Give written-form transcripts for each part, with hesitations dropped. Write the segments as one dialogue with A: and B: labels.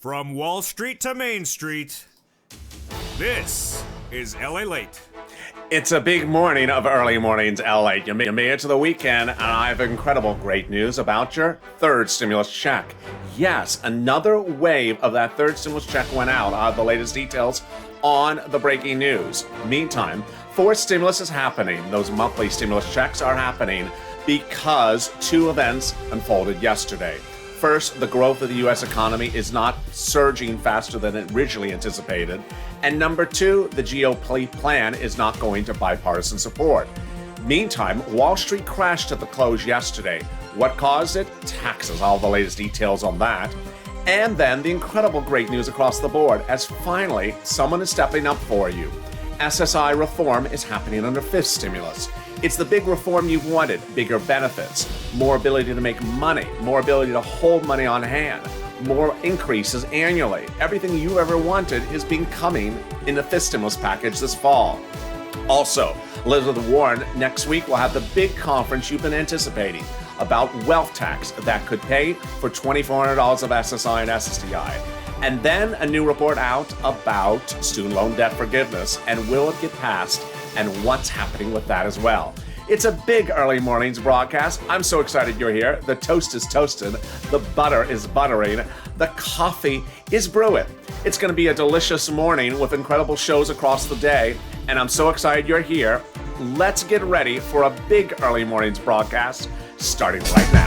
A: From Wall Street to Main Street, this is LALATE.
B: It's a big morning of early mornings, LA. You made it to the weekend, and I have incredible great news about your third stimulus check. Yes, another wave of that third stimulus check went out. I have the latest details on the breaking news. Meantime, fourth stimulus is happening. Those monthly stimulus checks are happening because two events unfolded yesterday. First, the growth of the U.S. economy is not surging faster than originally anticipated. And number two, the GOP plan is not going to bipartisan support. Meantime, Wall Street crashed at the close yesterday. What caused it? Taxes. All the latest details on that. And then the incredible great news across the board, as finally someone is stepping up for you. SSI reform is happening under fifth stimulus. It's the big reform you've wanted, bigger benefits, more ability to make money, more ability to hold money on hand, more increases annually. Everything you ever wanted is coming in the fifth stimulus package this fall. Also, Elizabeth Warren next week will have the big conference you've been anticipating about wealth tax that could pay for $2,400 of SSI and SSDI. And then a new report out about student loan debt forgiveness and will it get passed and what's happening with that as well. It's a big early mornings broadcast. I'm so excited you're here. The toast is toasted. The butter is buttering. The coffee is brewing. It's going to be a delicious morning with incredible shows across the day. And I'm so excited you're here. Let's get ready for a big early mornings broadcast starting right now.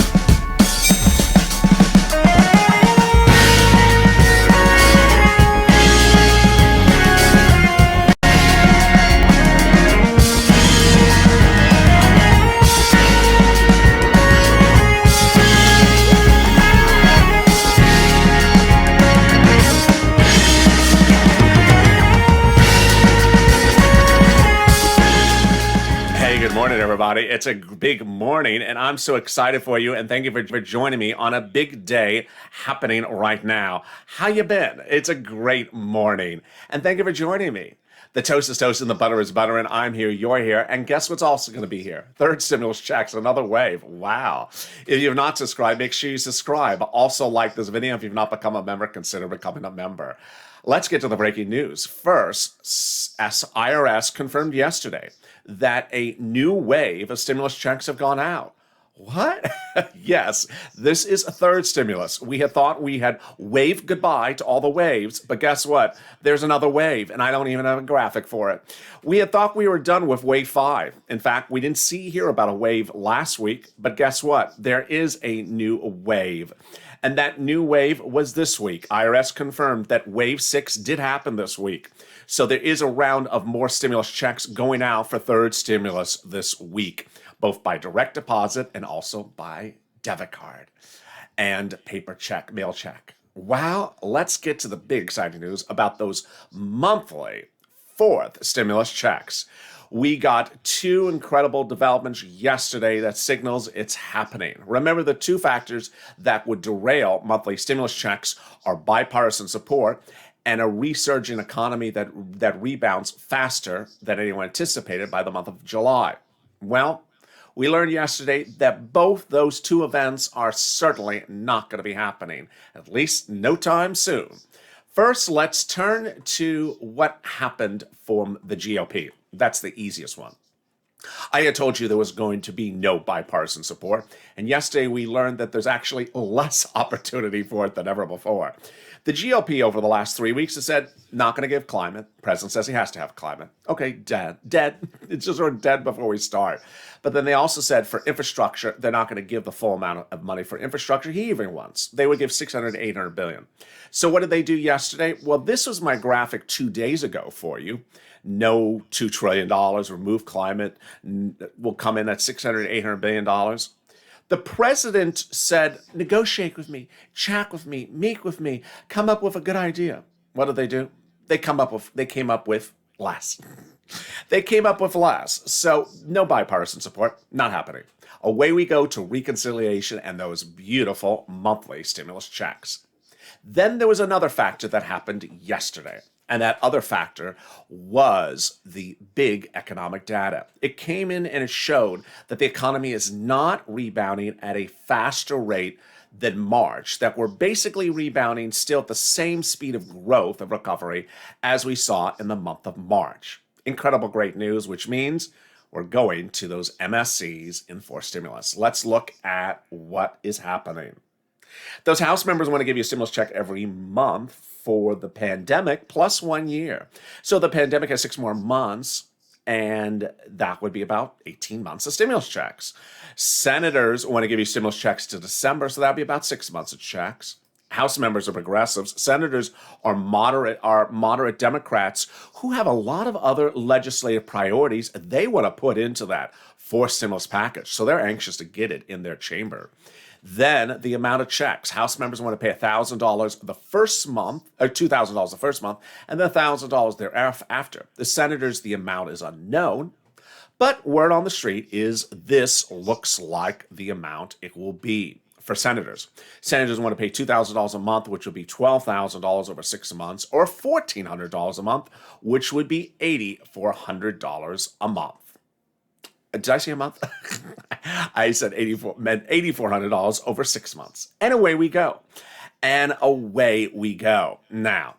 B: Good morning, everybody. It's a big morning, and I'm so excited for you, and thank you for joining me on a big day happening right now. How you been? It's a great morning, and thank you for joining me. The toast is toasting, the butter is buttering. I'm here, you're here, and guess what's also going to be here? Third stimulus checks, another wave. Wow. If you have not subscribed, make sure you subscribe. Also like this video. If you've not become a member, consider becoming a member. Let's get to the breaking news. First, IRS confirmed yesterday that a new wave of stimulus checks have gone out. What? Yes, this is a third stimulus. We had thought we had waved goodbye to all the waves, but guess what? There's another wave, and I don't even have a graphic for it. We had thought we were done with wave 5. In fact, we didn't hear about a wave last week, but guess what? There is a new wave. And that new wave was this week. IRS confirmed that wave 6 did happen this week. So there is a round of more stimulus checks going out for third stimulus this week, both by direct deposit and also by debit card and paper check, mail check. Wow, let's get to the big exciting news about those monthly fourth stimulus checks. We got two incredible developments yesterday that signals it's happening. Remember, the two factors that would derail monthly stimulus checks are bipartisan support and a resurging economy that rebounds faster than anyone anticipated by the month of July. Well, we learned yesterday that both those two events are certainly not going to be happening, at least no time soon. First, let's turn to what happened from the GOP. That's the easiest one. I had told you there was going to be no bipartisan support, and yesterday we learned that there's actually less opportunity for it than ever before. The GOP over the last 3 weeks has said, not going to give climate. The president says he has to have climate. Okay, dead. It's just sort of dead before we start. But then they also said for infrastructure, they're not going to give the full amount of money for infrastructure he even wants. They would give 600 to 800 billion. So what did they do yesterday? Well, this was my graphic 2 days ago for you. No $2 trillion, remove climate, will come in at $600 to $800 billion. The president said, negotiate with me, chat with me, meet with me, come up with a good idea. What did they do? They came up with less. They came up with less. So no bipartisan support, not happening. Away we go to reconciliation and those beautiful monthly stimulus checks. Then there was another factor that happened yesterday. And that other factor was the big economic data. It came in and it showed that the economy is not rebounding at a faster rate than March, that we're basically rebounding still at the same speed of growth of recovery as we saw in the month of March. Incredible great news, which means we're going to those MSCs in for stimulus. Let's look at what is happening. Those House members want to give you a stimulus check every month for the pandemic plus 1 year. So the pandemic has 6 more months, and that would be about 18 months of stimulus checks. Senators want to give you stimulus checks to December, so that would be about 6 months of checks. House members are progressives. Senators are moderate Democrats who have a lot of other legislative priorities they want to put into that forced stimulus package. So they're anxious to get it in their chamber. Then the amount of checks. House members want to pay $1,000 the first month, or $2,000 the first month, and then $1,000 thereafter. The senators, the amount is unknown, but word on the street is this looks like the amount it will be for senators. Senators want to pay $2,000 a month, which would be $12,000 over 6 months, or $1,400 a month, which would be $8,400 a month. Did I say a month? I said $8,400 over 6 months. And away we go. Now,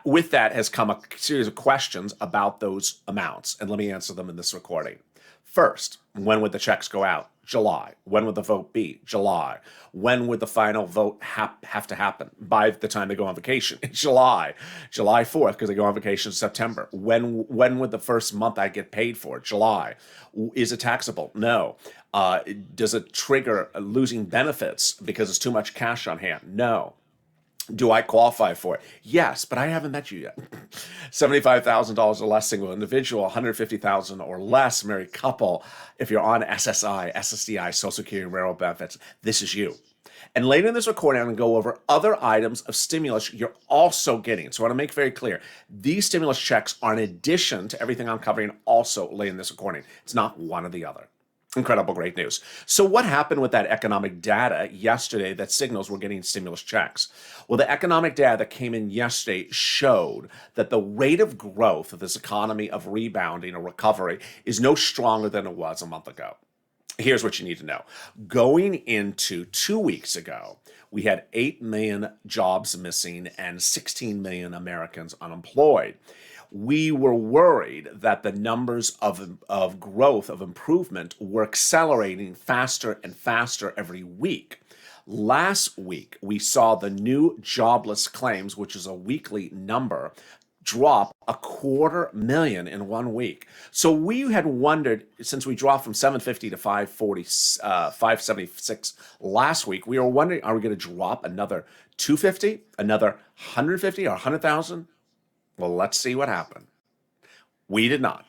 B: with that has come a series of questions about those amounts, and let me answer them in this recording. First, when would the checks go out? July. When would the vote be? July. When would the final vote have to happen? By the time they go on vacation? July. July 4th, because they go on vacation in September. When would the first month I get paid for? July. Is it taxable? No. Does it trigger losing benefits because it's too much cash on hand? No. Do I qualify for it? Yes, but I haven't met you yet. $75,000 or less single individual, $150,000 or less married couple. If you're on SSI, SSDI, Social Security, Railroad benefits, this is you. And later in this recording, I'm going to go over other items of stimulus you're also getting. So I want to make very clear, these stimulus checks are in addition to everything I'm covering also later in this recording. It's not one or the other. Incredible, great news. So what happened with that economic data yesterday that signals we're getting stimulus checks? Well, the economic data that came in yesterday showed that the rate of growth of this economy of rebounding or recovery is no stronger than it was a month ago. Here's what you need to know. Going into 2 weeks ago, we had 8 million jobs missing and 16 million Americans unemployed. We were worried that the numbers of growth, of improvement, were accelerating faster and faster every week. Last week, we saw the new jobless claims, which is a weekly number, drop 250,000 in 1 week. So we had wondered, since we dropped from 750 to 576 last week, we were wondering, are we going to drop another 250, another 150 or 100,000? Well, let's see what happened. We did not.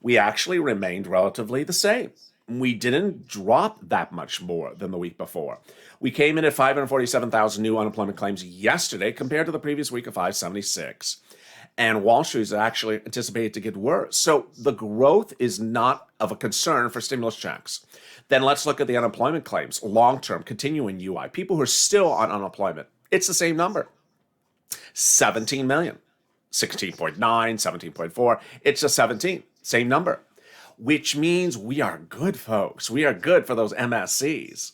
B: We actually remained relatively the same. We didn't drop that much more than the week before. We came in at 547,000 new unemployment claims yesterday compared to the previous week of 576. And Wall Street is actually anticipated to get worse. So the growth is not of a concern for stimulus checks. Then let's look at the unemployment claims, long-term, continuing UI, people who are still on unemployment. It's the same number, 17 million. 16.9, 17.4, it's a 17, same number, which means we are good, folks. We are good for those MSCs.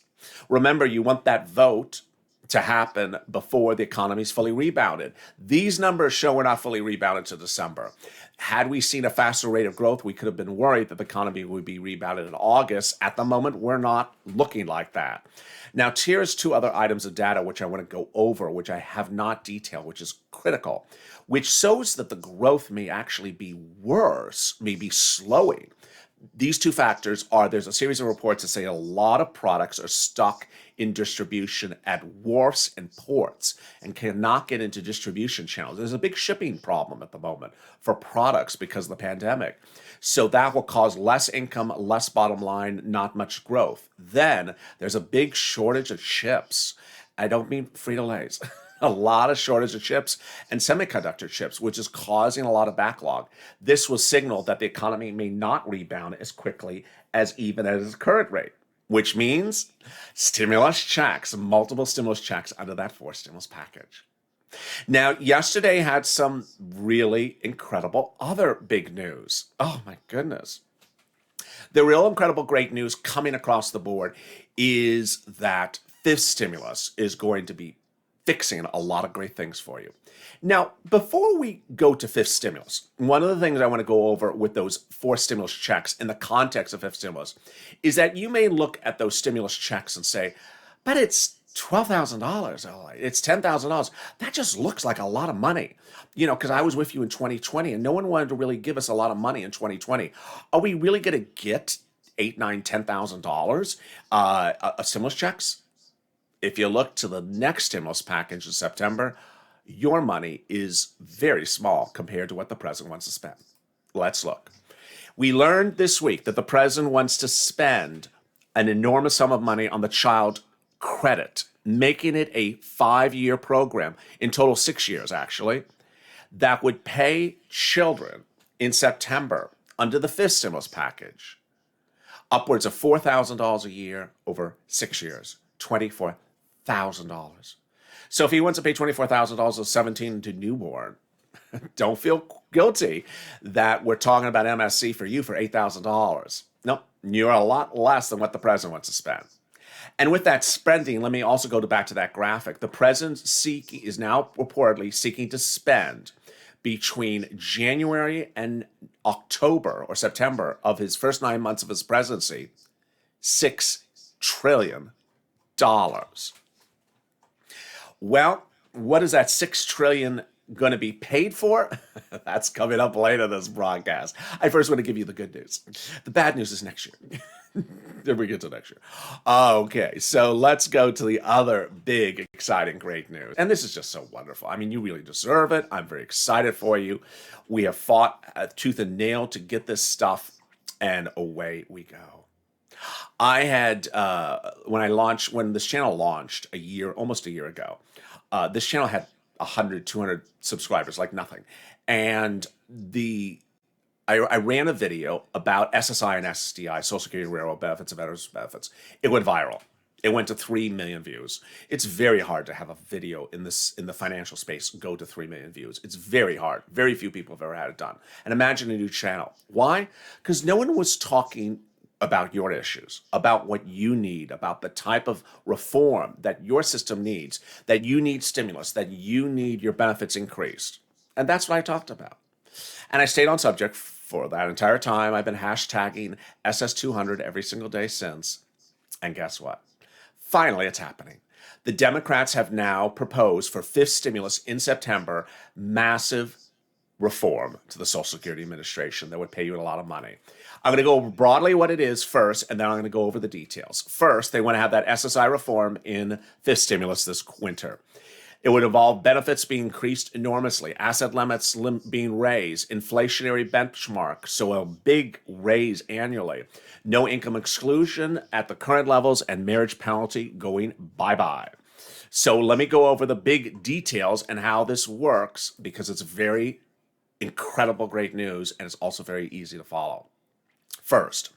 B: Remember, you want that vote to happen before the economy's fully rebounded. These numbers show we're not fully rebounded to December. Had we seen a faster rate of growth, we could have been worried that the economy would be rebounded in August. At the moment, we're not looking like that. Now, here's 2 other items of data which I want to go over, which I have not detailed, which is critical, which shows that the growth may actually be worse, may be slowing. These 2 factors are, there's a series of reports that say a lot of products are stuck in distribution at wharfs and ports and cannot get into distribution channels. There's a big shipping problem at the moment for products because of the pandemic. So that will cause less income, less bottom line, not much growth. Then there's a big shortage of chips. I don't mean Frito-Lays. A lot of shortage of chips and semiconductor chips, which is causing a lot of backlog. This will signal that the economy may not rebound as quickly as even at its current rate, which means stimulus checks, multiple stimulus checks under that forced stimulus package. Now, yesterday had some really incredible other big news. Oh my goodness. The real incredible great news coming across the board is that fifth stimulus is going to be fixing a lot of great things for you. Now, before we go to fifth stimulus, one of the things I want to go over with those four stimulus checks in the context of fifth stimulus is that you may look at those stimulus checks and say, but it's $12,000. It's $10,000. That just looks like a lot of money. Because I was with you in 2020 and no one wanted to really give us a lot of money in 2020. Are we really going to get $8,000, $9,000, $10,000 of stimulus checks? If you look to the next stimulus package in September, your money is very small compared to what the president wants to spend. Let's look. We learned this week that the president wants to spend an enormous sum of money on the child credit, making it a 5-year program, in total 6 years actually, that would pay children in September under the fifth stimulus package upwards of $4,000 a year over 6 years, $24,000. So if he wants to pay $24,000 of 17 to newborn, don't feel guilty that we're talking about MSC for you for $8,000. No, you're a lot less than what the president wants to spend. And with that spending, let me also go back to that graphic. The president is now reportedly seeking to spend between January and October or September of his first 9 months of his presidency, $6 trillion. Well, what is that $6 trillion going to be paid for? That's coming up later in this broadcast. I first want to give you the good news. The bad news is next year. Then we get to next year. Okay, so let's go to the other big, exciting, great news. And this is just so wonderful. I mean, you really deserve it. I'm very excited for you. We have fought tooth and nail to get this stuff, and away we go. I had, when this channel launched almost a year ago, this channel had 100, 200 subscribers, like nothing. And I ran a video about SSI and SSDI, Social Security Railroad benefits and veterans benefits. It went viral. It went to 3 million views. It's very hard to have a video in the financial space go to 3 million views. It's very hard. Very few people have ever had it done. And imagine a new channel. Why? Because no one was talking about your issues, about what you need, about the type of reform that your system needs, that you need stimulus, that you need your benefits increased. And that's what I talked about. And I stayed on subject for that entire time. I've been hashtagging SS200 every single day since. And guess what? Finally, it's happening. The Democrats have now proposed for fifth stimulus in September, massive reform to the Social Security Administration that would pay you a lot of money. I'm going to go over broadly what it is first, and then I'm going to go over the details. First, they want to have that SSI reform in fifth stimulus this winter. It would involve benefits being increased enormously, asset limits being raised, inflationary benchmark, so a big raise annually, no income exclusion at the current levels, and marriage penalty going bye-bye. So let me go over the big details and how this works, because it's very incredible, great news, and it's also very easy to follow. First,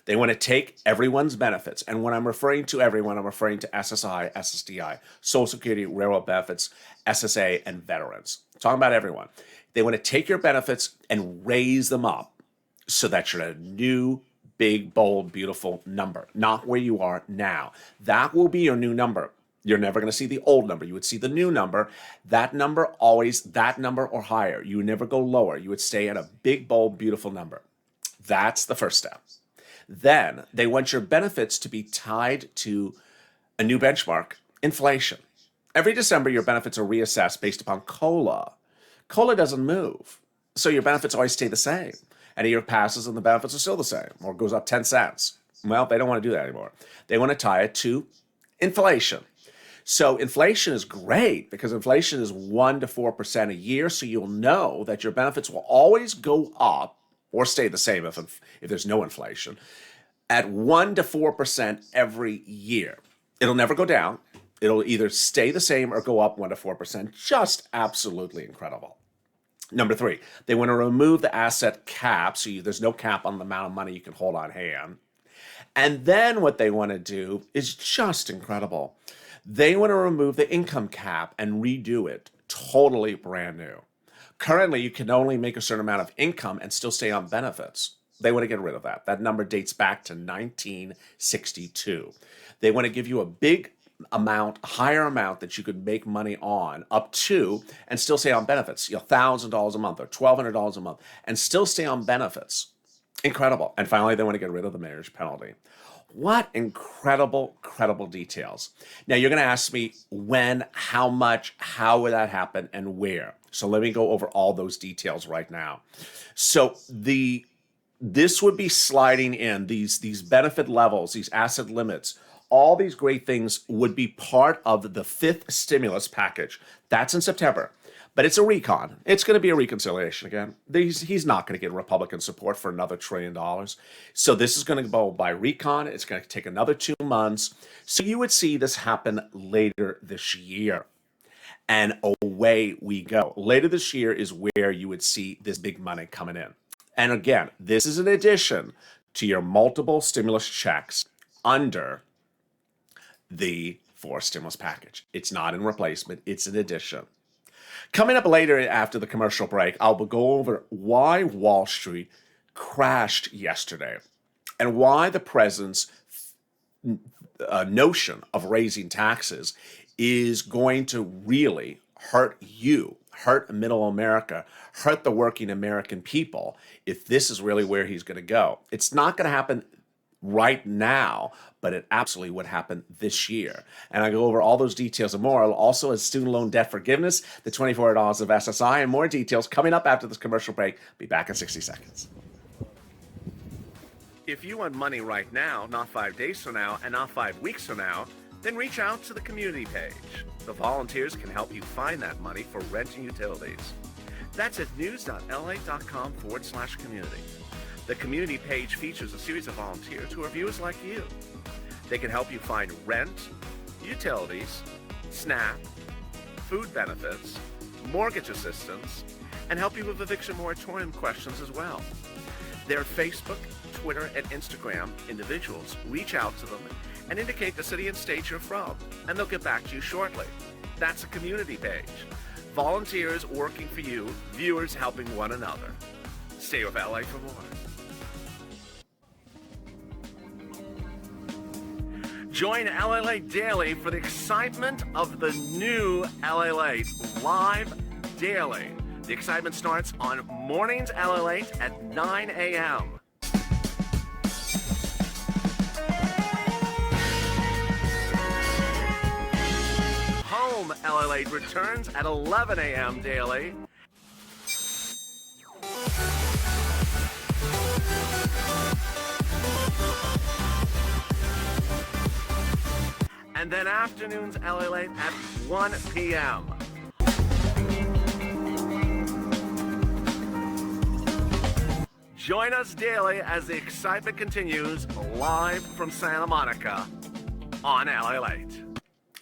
B: they want to take everyone's benefits. And when I'm referring to everyone, I'm referring to SSI, SSDI, Social Security, Railroad benefits, SSA, and veterans. I'm talking about everyone. They want to take your benefits and raise them up so that you're at a new, big, bold, beautiful number, not where you are now. That will be your new number. You're never going to see the old number. You would see the new number. That number, always that number or higher. You would never go lower. You would stay at a big, bold, beautiful number. That's the first step. Then they want your benefits to be tied to a new benchmark, inflation. Every December, your benefits are reassessed based upon COLA. COLA doesn't move, so your benefits always stay the same. And a year passes and the benefits are still the same, or goes up 10 cents. Well, they don't want to do that anymore. They want to tie it to inflation. So inflation is great because inflation is 1% to 4% a year, so you'll know that your benefits will always go up or stay the same if there's no inflation, at 1% to 4% every year. It'll never go down. It'll either stay the same or go up 1% to 4%. Just absolutely incredible. Number 3, they want to remove the asset cap, so there's no cap on the amount of money you can hold on hand. And then what they want to do is just incredible. They want to remove the income cap and redo it totally brand new. Currently, you can only make a certain amount of income and still stay on benefits. They want to get rid of that. That number dates back to 1962. They want to give you a big, amount, a higher amount that you could make money on up to and still stay on benefits, $1,000 a month or $1,200 a month and still stay on benefits. Incredible. And finally, they want to get rid of the marriage penalty. What incredible, incredible details. Now, you're going to ask me when, how much, how would that happen, and where. So let me go over all those details right now. So this would be sliding in, these benefit levels, these asset limits, all these great things would be part of the fifth stimulus package. That's in September. But it's a recon. It's going to be a reconciliation again. He's not going to get Republican support for another $1 trillion. So this is going to go by recon. It's going to take another 2 months. So you would see this happen later this year. And away we go. Later this year is where you would see this big money coming in. And again, this is in addition to your multiple stimulus checks under the fourth stimulus package. It's not in replacement. It's in addition. Coming up later after the commercial break, I will go over why Wall Street crashed yesterday and why the president's notion of raising taxes is going to really hurt you, hurt middle America, hurt the working American people if this is really where he's going to go. It's not going to happen right now, but it absolutely would happen this year. And I go over all those details and more. Also, as student loan debt forgiveness, the $24 of SSI, and more details coming up after this commercial break. Be back in 60 seconds. If you want money right now, not 5 days from now, and not 5 weeks from now, then reach out to the community page. The volunteers can help you find that money for rent and utilities. That's at news.la.com/community. The community page features a series of volunteers who are viewers like you. They can help you find rent, utilities, SNAP, food benefits, mortgage assistance, and help you with eviction moratorium questions as well. Their Facebook, Twitter, and Instagram individuals reach out to them and indicate the city and state you're from, and they'll get back to you shortly. That's a community page. Volunteers working for you, viewers helping one another. Stay with LA for more. Join LALATE Daily for the excitement of the new LALATE live daily. The excitement starts on Mornings LALATE at 9 a.m. Home LALATE returns at 11 a.m. daily. And then afternoons LALATE at 1 p.m. Join us daily as the excitement continues live from Santa Monica on LALATE.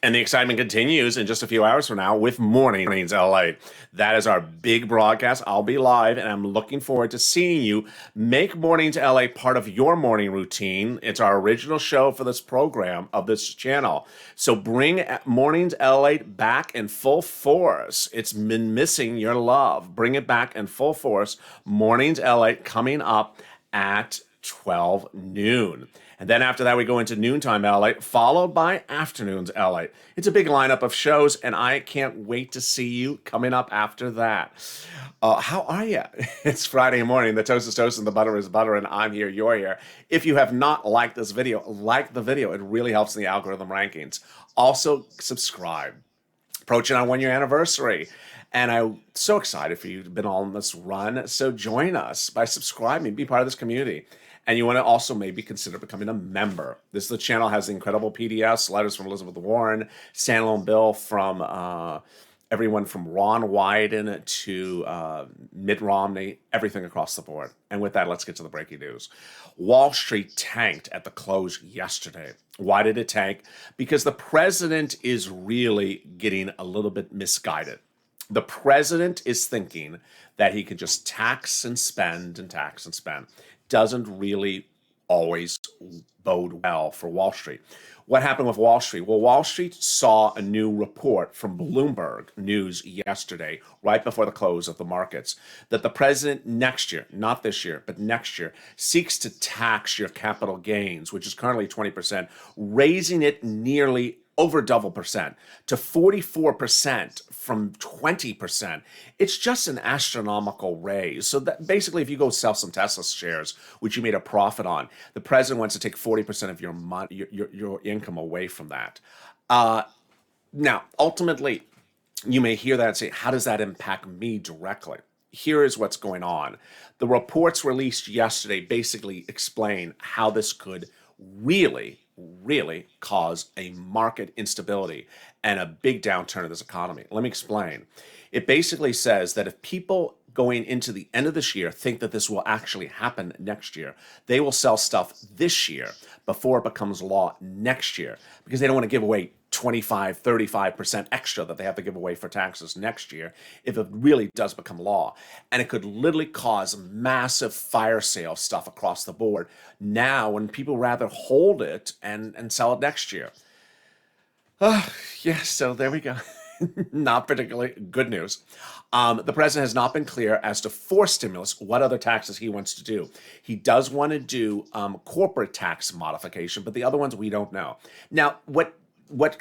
B: And the excitement continues in just a few hours from now with Mornings LA. That is our big broadcast. I'll be live, and I'm looking forward to seeing you. Make Mornings LA part of your morning routine. It's our original show for this program of this channel. So bring Mornings LA back in full force. It's been missing your love. Bring it back in full force. Mornings LA coming up at 12 noon. And then after that, we go into Noontime LA, followed by Afternoons LA. It's a big lineup of shows, and I can't wait to see you coming up after that. How are you? It's Friday morning. The toast is toast and the butter is butter, and I'm here, you're here. If you have not liked this video, like the video. It really helps in the algorithm rankings. Also, subscribe. Approaching our 1 year anniversary. And I'm so excited for you to have been on this run. So join us by subscribing, be part of this community. And you want to also maybe consider becoming a member. This the channel has incredible PDFs, letters from Elizabeth Warren, standalone bill from everyone from Ron Wyden to Mitt Romney, everything across the board. And with that, let's get to the breaking news. Wall Street tanked at the close yesterday. Why did it tank? Because the president is really getting a little bit misguided. The president is thinking that he can just tax and spend and tax and spend. Doesn't really always bode well for Wall Street. What happened with Wall Street? Well, Wall Street saw a new report from Bloomberg News yesterday, right before the close of the markets, that the president next year, not this year, but next year, seeks to tax your capital gains, which is currently 20%, raising it nearly over double percent to 44% from 20%. It's just an astronomical raise. So that basically, if you go sell some Tesla shares, which you made a profit on, the president wants to take 40% of your money, your income away from that. Now, ultimately, you may hear that and say, how does that impact me directly? Here is what's going on. The reports released yesterday basically explain how this could really cause a market instability and a big downturn of this economy. Let me explain. It basically says that if people going into the end of this year think that this will actually happen next year, they will sell stuff this year before it becomes law next year, because they don't want to give away 25, 35% extra that they have to give away for taxes next year if it really does become law. And it could literally cause massive fire sale stuff across the board now, when people rather hold it and sell it next year. Yes, so there we go. Not particularly good news. The president has not been clear as to, for stimulus, what other taxes he wants to do. He does want to do corporate tax modification, but the other ones we don't know. Now, what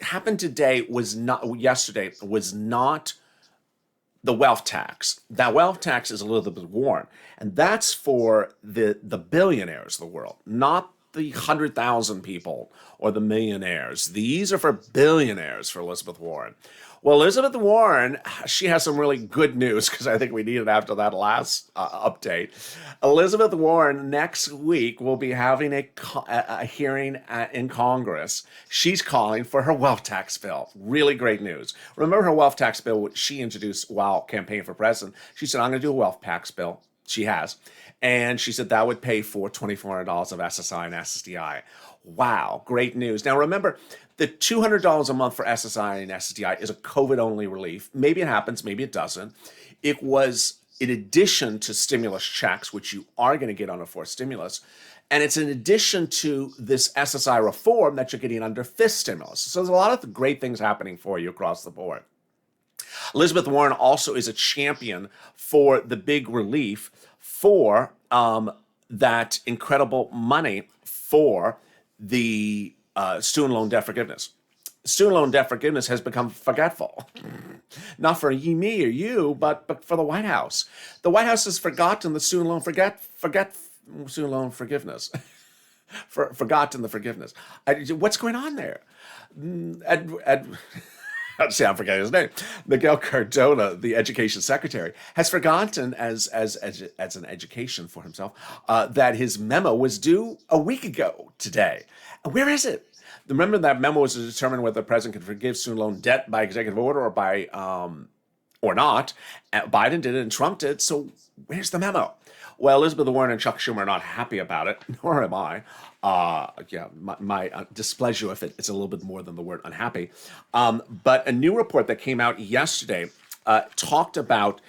B: happened yesterday was not the wealth tax. That wealth tax is Elizabeth Warren, and that's for the billionaires of the world, not the 100,000 people or the millionaires. These are for billionaires for Elizabeth Warren. Well, Elizabeth Warren, she has some really good news, because I think we need it after that last update. Elizabeth Warren next week will be having a hearing in Congress. She's calling for her wealth tax bill. Really great news. Remember her wealth tax bill, which she introduced while campaigning for president? She said, I'm going to do a wealth tax bill. She has. And she said that would pay for $2,400 of SSI and SSDI. Wow, great news. Now remember, the $200 a month for SSI and SSDI is a COVID-only relief. Maybe it happens, maybe it doesn't. It was in addition to stimulus checks, which you are going to get on a fourth stimulus. And it's in addition to this SSI reform that you're getting under fifth stimulus. So there's a lot of great things happening for you across the board. Elizabeth Warren also is a champion for the big relief for that incredible money for the student loan debt forgiveness. Student loan debt forgiveness has become forgetful. Not for me or you, but for the White House. The White House has forgotten the student loan student loan forgiveness. Forgotten the forgiveness. What's going on there? I'm forgetting his name. Miguel Cardona, the education secretary, has forgotten as an education for himself that his memo was due a week ago today. Where is it? Remember, that memo was to determine whether the president could forgive student loan debt by executive order or by or not. Biden did it and Trump did. So where's the memo? Well, Elizabeth Warren and Chuck Schumer are not happy about it, nor am I. My displeasure if it's a little bit more than the word unhappy. But a new report that came out yesterday talked about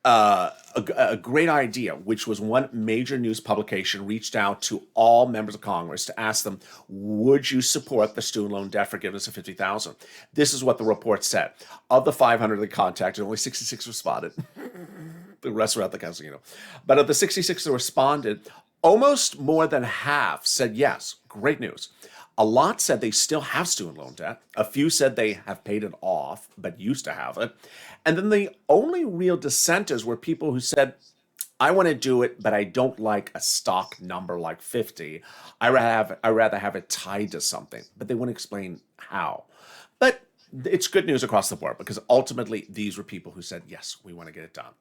B: a great idea, which was one major news publication reached out to all members of Congress to ask them, would you support the student loan debt forgiveness of $50,000? This is what the report said. Of the 500 they contacted, only 66 responded. The rest were at the casino. But of the 66 that responded, almost more than half said yes. Great news. A lot said they still have student loan debt. A few said they have paid it off, but used to have it. And then the only real dissenters were people who said, I want to do it, but I don't like a stock number like 50. I rather have it tied to something, but they wouldn't explain how. But it's good news across the board, because ultimately these were people who said, yes, we want to get it done.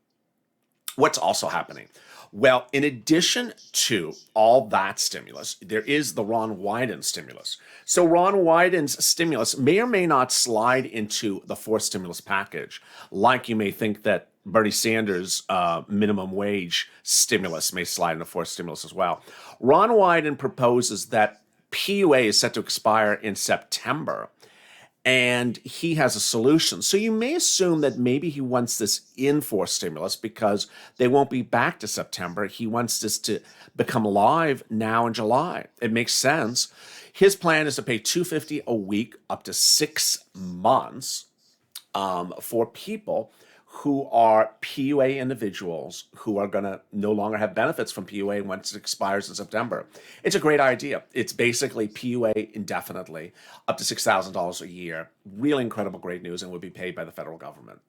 B: What's also happening? Well, in addition to all that stimulus, there is the Ron Wyden stimulus. So Ron Wyden's stimulus may or may not slide into the fourth stimulus package, like you may think that Bernie Sanders' minimum wage stimulus may slide into fourth stimulus as well. Ron Wyden proposes that PUA is set to expire in September, and he has a solution. So you may assume that maybe he wants this in for stimulus because they won't be back to September. He wants this to become live now in July. It makes sense. His plan is to pay $250 a week up to 6 months. for people who are PUA individuals who are going to no longer have benefits from PUA once it expires in September. It's a great idea. It's basically PUA indefinitely, up to $6,000 a year. Really incredible, great news, and will be paid by the federal government.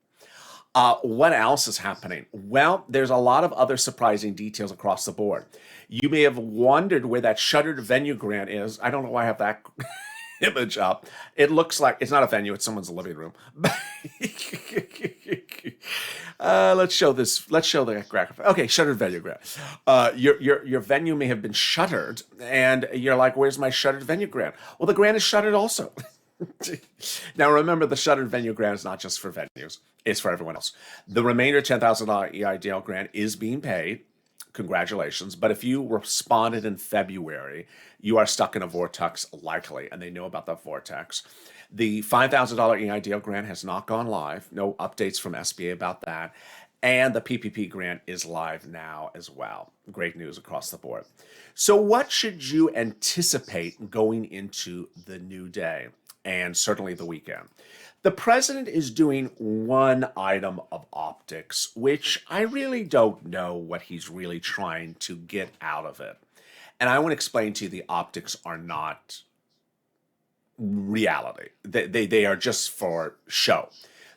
B: What else is happening? Well, there's a lot of other surprising details across the board. You may have wondered where that shuttered venue grant is. I don't know why I have that image up. It looks like it's not a venue, it's someone's living room. Let's show this. Let's show the graphic. Okay, shuttered venue grant. Your venue may have been shuttered, and you're like, "Where's my shuttered venue grant?" Well, the grant is shuttered also. Now, remember, the shuttered venue grant is not just for venues; it's for everyone else. The remainder $10,000 EIDL grant is being paid. Congratulations. But if you responded in February, you are stuck in a vortex likely, and they know about that vortex. The $5,000 EIDL grant has not gone live. No updates from SBA about that. And the PPP grant is live now as well. Great news across the board. So what should you anticipate going into the new day and certainly the weekend? The president is doing one item of optics, which I really don't know what he's really trying to get out of it. And I want to explain to you the optics are not reality. They are just for show.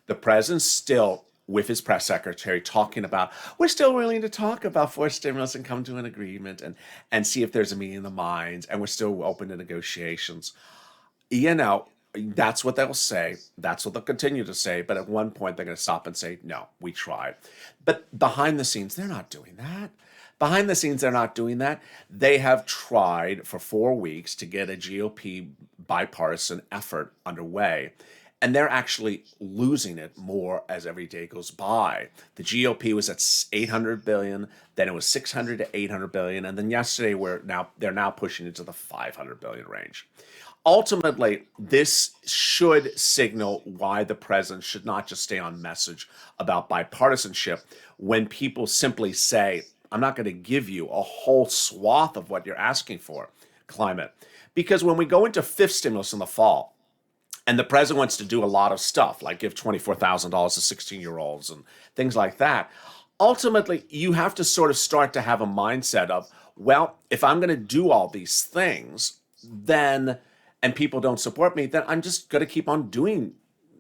B: The president's still with his press secretary talking about, we're still willing to talk about forced stimulus and come to an agreement and see if there's a meeting of the minds, and we're still open to negotiations. You know, that's what they'll say. That's what they'll continue to say. But at one point, they're going to stop and say, no, we tried. But behind the scenes, they're not doing that. Behind the scenes, they're not doing that. They have tried for 4 weeks to get a GOP bipartisan effort underway. And they're actually losing it more as every day goes by. The GOP was at 800 billion, then it was 600 to 800 billion, and then yesterday they're now pushing into the 500 billion range. Ultimately, this should signal why the president should not just stay on message about bipartisanship when people simply say, I'm not going to give you a whole swath of what you're asking for, climate. Because when we go into fifth stimulus in the fall, and the president wants to do a lot of stuff, like give $24,000 to 16-year-olds and things like that, ultimately, you have to sort of start to have a mindset of, well, if I'm going to do all these things, then and people don't support me, then I'm just going to keep on doing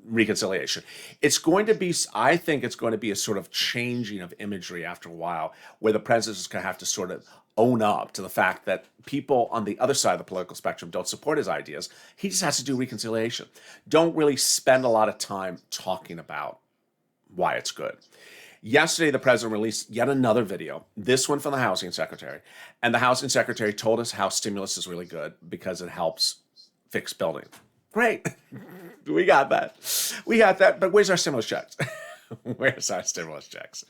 B: reconciliation. It's going to be, I think it's going to be a sort of changing of imagery after a while, where the president is going to have to sort of own up to the fact that people on the other side of the political spectrum don't support his ideas. He just has to do reconciliation. Don't really spend a lot of time talking about why it's good. Yesterday, the president released yet another video, this one from the housing secretary. And the housing secretary told us how stimulus is really good because it helps fix building. Great. We got that. We got that. But where's our stimulus checks? Where's our stimulus checks?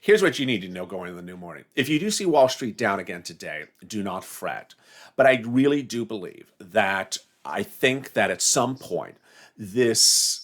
B: Here's what you need to know going into the new morning. If you do see Wall Street down again today, do not fret. But I really do believe that I think that at some point, this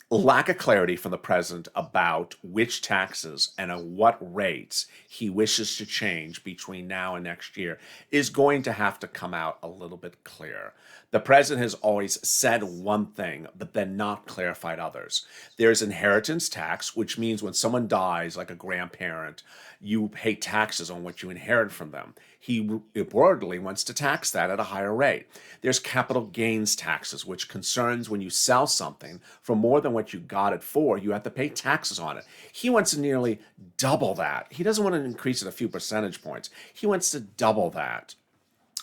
B: lack of clarity from the president about which taxes and at what rates he wishes to change between now and next year is going to have to come out a little bit clearer. The president has always said one thing, but then not clarified others. There's inheritance tax, which means when someone dies, like a grandparent, you pay taxes on what you inherit from them. He reportedly wants to tax that at a higher rate. There's capital gains taxes, which concerns when you sell something for more than what you got it for, you have to pay taxes on it. He wants to nearly double that. He doesn't want to increase it a few percentage points. He wants to double that.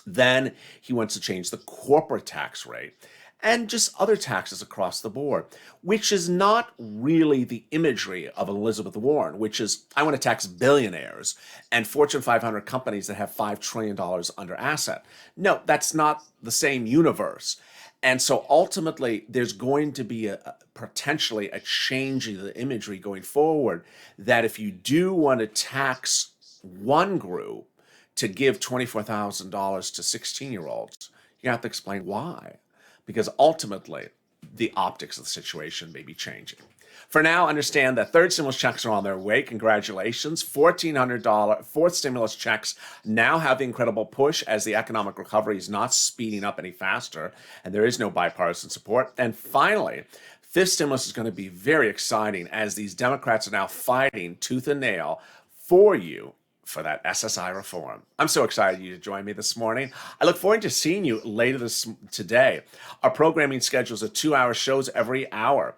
B: Then he wants to change the corporate tax rate and just other taxes across the board, which is not really the imagery of Elizabeth Warren, which is, I want to tax billionaires and Fortune 500 companies that have $5 trillion under asset. No, that's not the same universe. And so ultimately, there's going to be potentially a change in the imagery going forward, that if you do want to tax one group to give $24,000 to 16-year-olds, you have to explain why. Because ultimately, the optics of the situation may be changing. For now, understand that third stimulus checks are on their way. Congratulations. $1,400 fourth stimulus checks now have the incredible push as the economic recovery is not speeding up any faster, and there is no bipartisan support. And finally, Fifth stimulus is going to be very exciting as these Democrats are now fighting tooth and nail for you for that SSI reform. I'm so excited you to join me this morning. I look forward to seeing you later today. Our programming schedules are 2-hour shows every hour.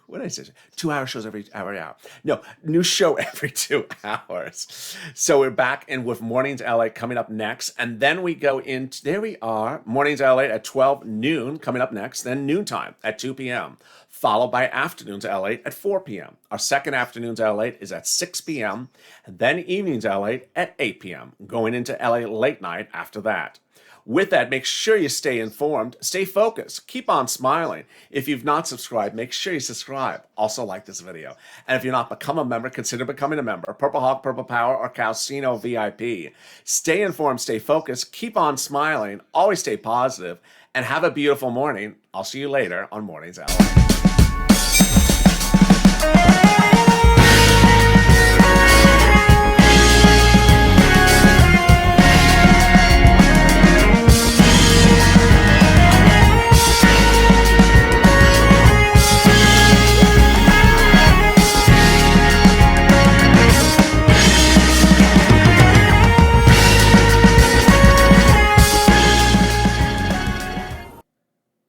B: What did I say? 2-hour shows every hour. No, new show every 2 hours. So we're back in with Mornings LA coming up next. And then we go into, there we are, Mornings LA at 12 noon coming up next. Then noontime at 2 p.m. Followed by Afternoons LA at 4 p.m. Our second Afternoons LA is at 6 p.m. And then Evenings LA at 8 p.m. Going into LA Late Night after that. With that, make sure you stay informed, stay focused, keep on smiling. If you've not subscribed, make sure you subscribe. Also like this video. And if you're not become a member, consider becoming a member. Purple Hawk, Purple Power, or Calcino VIP. Stay informed, stay focused, keep on smiling, always stay positive, and have a beautiful morning. I'll see you later on Mornings LA.